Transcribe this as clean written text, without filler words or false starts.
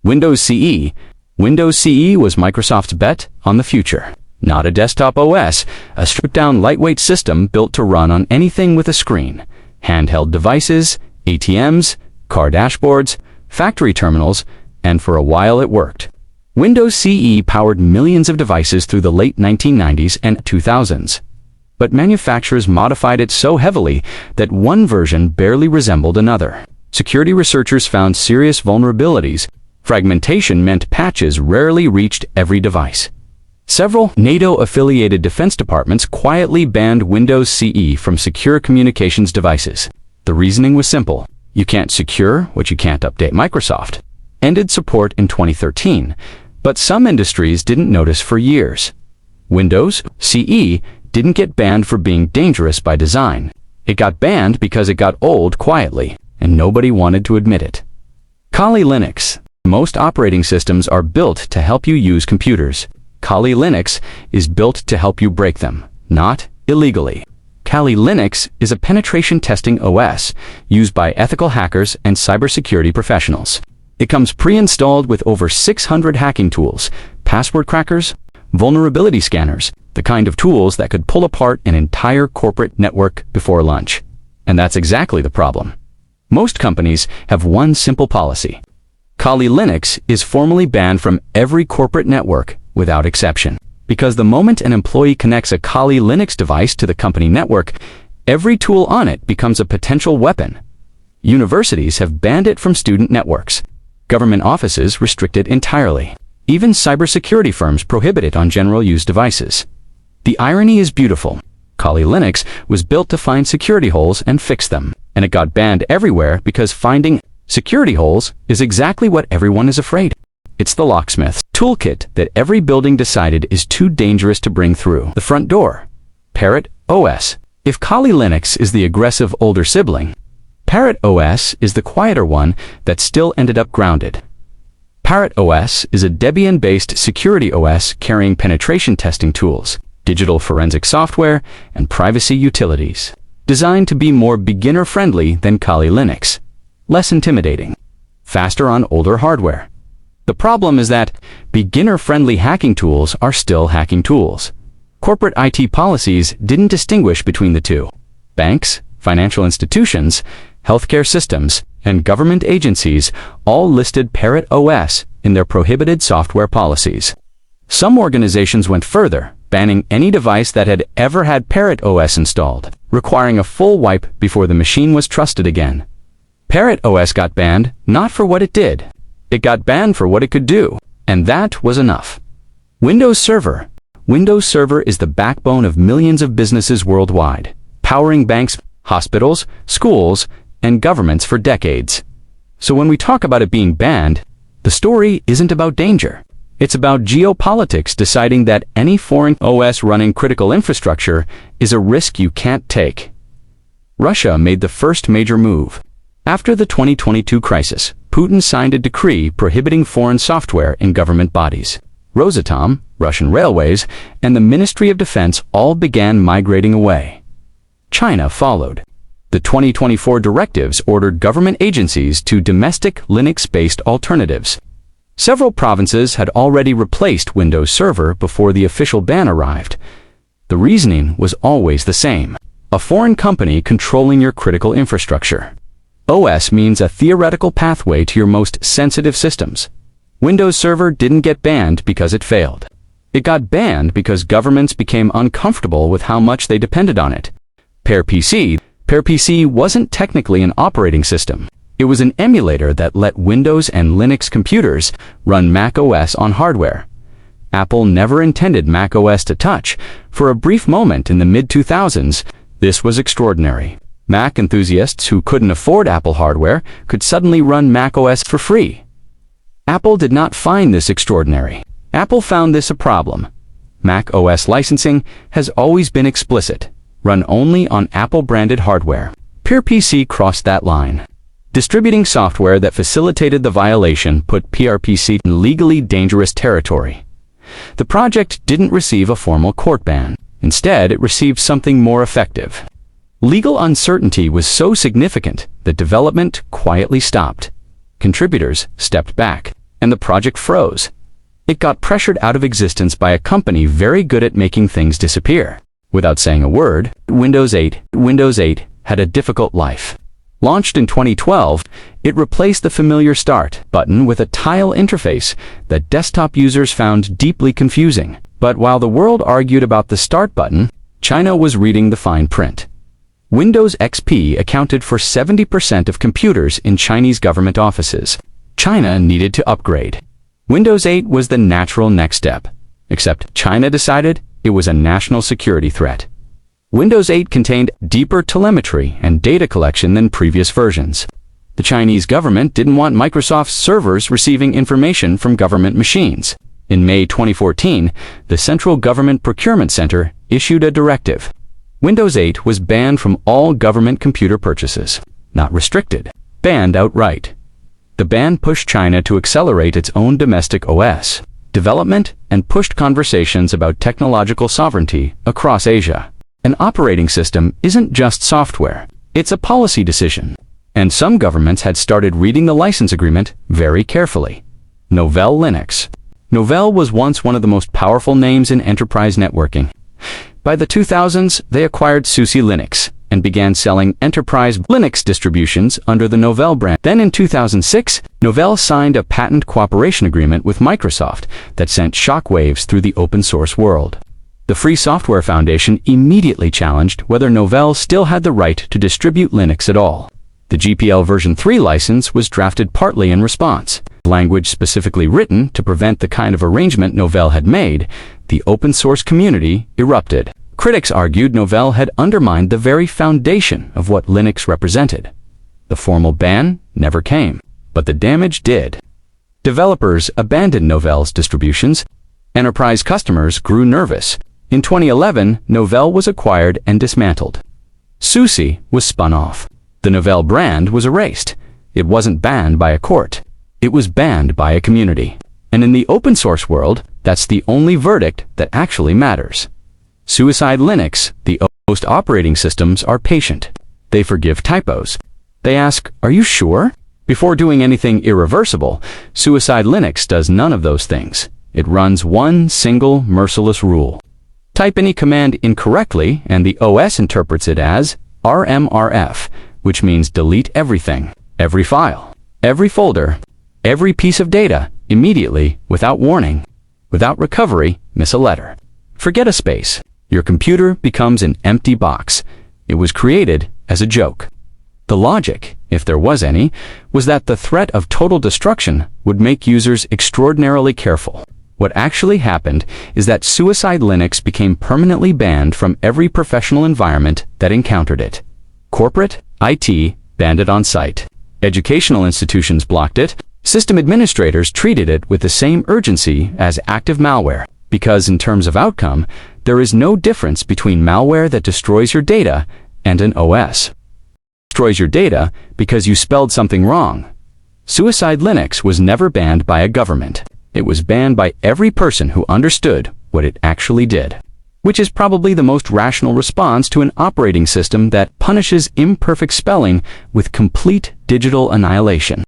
Windows CE. Windows CE was Microsoft's bet on the future. Not a desktop OS, a stripped-down lightweight system built to run on anything with a screen. Handheld devices, ATMs, car dashboards, factory terminals, and for a while it worked. Windows CE powered millions of devices through the late 1990s and 2000s. But manufacturers modified it so heavily that one version barely resembled another. Security researchers found serious vulnerabilities. Fragmentation meant patches rarely reached every device. Several NATO-affiliated defense departments quietly banned Windows CE from secure communications devices. The reasoning was simple. You can't secure what you can't update. Microsoft ended support in 2013, but some industries didn't notice for years. Windows CE didn't get banned for being dangerous by design. It got banned because it got old quietly, and nobody wanted to admit it. Kali Linux. Most operating systems are built to help you use computers. Kali Linux is built to help you break them, not illegally. Kali Linux is a penetration testing OS used by ethical hackers and cybersecurity professionals. It comes pre-installed with over 600 hacking tools, password crackers, vulnerability scanners, the kind of tools that could pull apart an entire corporate network before lunch. And that's exactly the problem. Most companies have one simple policy. Kali Linux is formally banned from every corporate network without exception. Because the moment an employee connects a Kali Linux device to the company network, every tool on it becomes a potential weapon. Universities have banned it from student networks. Government offices restrict it entirely. Even cybersecurity firms prohibit it on general use devices. The irony is beautiful. Kali Linux was built to find security holes and fix them, and it got banned everywhere because finding security holes is exactly what everyone is afraid. It's the locksmith's toolkit that every building decided is too dangerous to bring through the front door. Parrot OS. If Kali Linux is the aggressive older sibling, Parrot OS is the quieter one that still ended up grounded. Parrot OS is a Debian-based security OS carrying penetration testing tools, digital forensic software, and privacy utilities. Designed to be more beginner-friendly than Kali Linux. Less intimidating. Faster on older hardware. The problem is that beginner-friendly hacking tools are still hacking tools. Corporate IT policies didn't distinguish between the two. Banks, financial institutions, healthcare systems, and government agencies all listed Parrot OS in their prohibited software policies. Some organizations went further, banning any device that had ever had Parrot OS installed, requiring a full wipe before the machine was trusted again. Parrot OS got banned not for what it did. It got banned for what it could do, and that was enough. Windows Server. Windows Server is the backbone of millions of businesses worldwide, powering banks, hospitals, schools, and governments for decades. So when we talk about it being banned, the story isn't about danger. It's about geopolitics deciding that any foreign OS running critical infrastructure is a risk you can't take. Russia made the first major move. After the 2022 crisis, Putin signed a decree prohibiting foreign software in government bodies. Rosatom, Russian railways, and the Ministry of Defense all began migrating away. China followed. The 2024 directives ordered government agencies to domestic Linux-based alternatives. Several provinces had already replaced Windows Server before the official ban arrived. The reasoning was always the same. A foreign company controlling your critical infrastructure. OS means a theoretical pathway to your most sensitive systems. Windows Server didn't get banned because it failed. It got banned because governments became uncomfortable with how much they depended on it. PowerPC wasn't technically an operating system. It was an emulator that let Windows and Linux computers run Mac OS on hardware. Apple never intended Mac OS to touch. For a brief moment in the mid-2000s, this was extraordinary. Mac enthusiasts who couldn't afford Apple hardware could suddenly run Mac OS for free. Apple did not find this extraordinary. Apple found this a problem. Mac OS licensing has always been explicit. Run only on Apple-branded hardware. PowerPC crossed that line. Distributing software that facilitated the violation put PowerPC in legally dangerous territory. The project didn't receive a formal court ban. Instead, it received something more effective. Legal uncertainty was so significant that development quietly stopped. Contributors stepped back. and the project froze. It got pressured out of existence by a company very good at making things disappear. Without saying a word, Windows 8 had a difficult life. Launched in 2012, it replaced the familiar Start button with a tile interface that desktop users found deeply confusing. But while the world argued about the Start button, China was reading the fine print. Windows XP accounted for 70% of computers in Chinese government offices. China needed to upgrade. Windows 8 was the natural next step, except China decided it was a national security threat. Windows 8 contained deeper telemetry and data collection than previous versions. The Chinese government didn't want Microsoft's servers receiving information from government machines. In May 2014, the Central Government Procurement Center issued a directive. Windows 8 was banned from all government computer purchases. Not restricted, banned outright. The ban pushed China to accelerate its own domestic OS development and pushed conversations about technological sovereignty across Asia. An operating system isn't just software, it's a policy decision. And some governments had started reading the license agreement very carefully. Novell Linux. Novell was once one of the most powerful names in enterprise networking. By the 2000s, they acquired SUSE Linux and began selling enterprise Linux distributions under the Novell brand. Then in 2006, Novell signed a patent cooperation agreement with Microsoft that sent shockwaves through the open source world. The Free Software Foundation immediately challenged whether Novell still had the right to distribute Linux at all. The GPL version 3 license was drafted partly in response. Language specifically written to prevent the kind of arrangement Novell had made, the open source community erupted. Critics argued Novell had undermined the very foundation of what Linux represented. The formal ban never came, but the damage did. Developers abandoned Novell's distributions. Enterprise customers grew nervous. In 2011, Novell was acquired and dismantled. SUSE was spun off. The Novell brand was erased. It wasn't banned by a court. It was banned by a community. And in the open source world, that's the only verdict that actually matters. Suicide Linux, the most operating systems are patient. They forgive typos. They ask, "Are you sure?" Before doing anything irreversible, Suicide Linux does none of those things. It runs one single merciless rule. Type any command incorrectly, and the OS interprets it as RMRF, which means delete everything, every file, every folder, every piece of data, immediately, without warning. Without recovery, miss a letter. Forget a space. Your computer becomes an empty box. It was created as a joke. The logic, if there was any, was that the threat of total destruction would make users extraordinarily careful. What actually happened is that Suicide Linux became permanently banned from every professional environment that encountered it. Corporate, IT, banned it on site. Educational institutions blocked it. System administrators treated it with the same urgency as active malware, because in terms of outcome, there is no difference between malware that destroys your data and an OS. Destroys your data because you spelled something wrong. Suicide Linux was never banned by a government. It was banned by every person who understood what it actually did, which is probably the most rational response to an operating system that punishes imperfect spelling with complete digital annihilation.